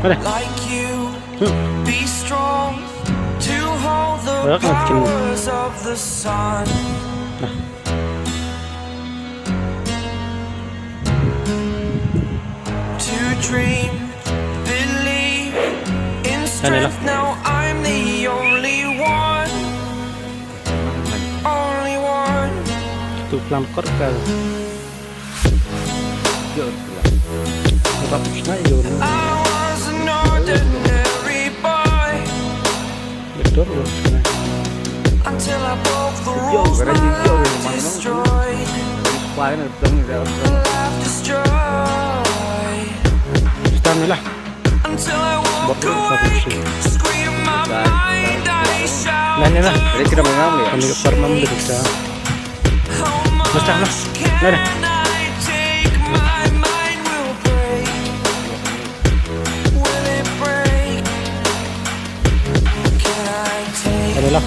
like you. Be strong to hold the powers of the sun. To dream, believe in strength. Now I'm the only one. Only one. Tu plan korka. Tapos na yun. I was an ordinary boy Betul. until I broke the rules. My life destroyed. Life destroyed. Start nila. Until I woke awake, scream my mind, I shout. Nani na. Jadi kita mengambil ya. Kami pernah bisa. How Basta na. much can Nani. I take? My mind will break. Will it break? Can I take? Kanila.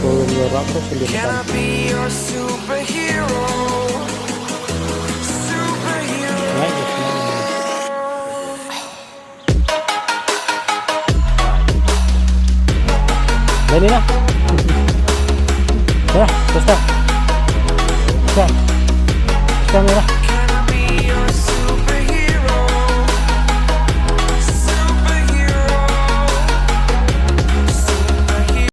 Kung yorap ko sa Can I be your superhero? Superhero. Nani na. Ya, basta. Basta. Basta nila.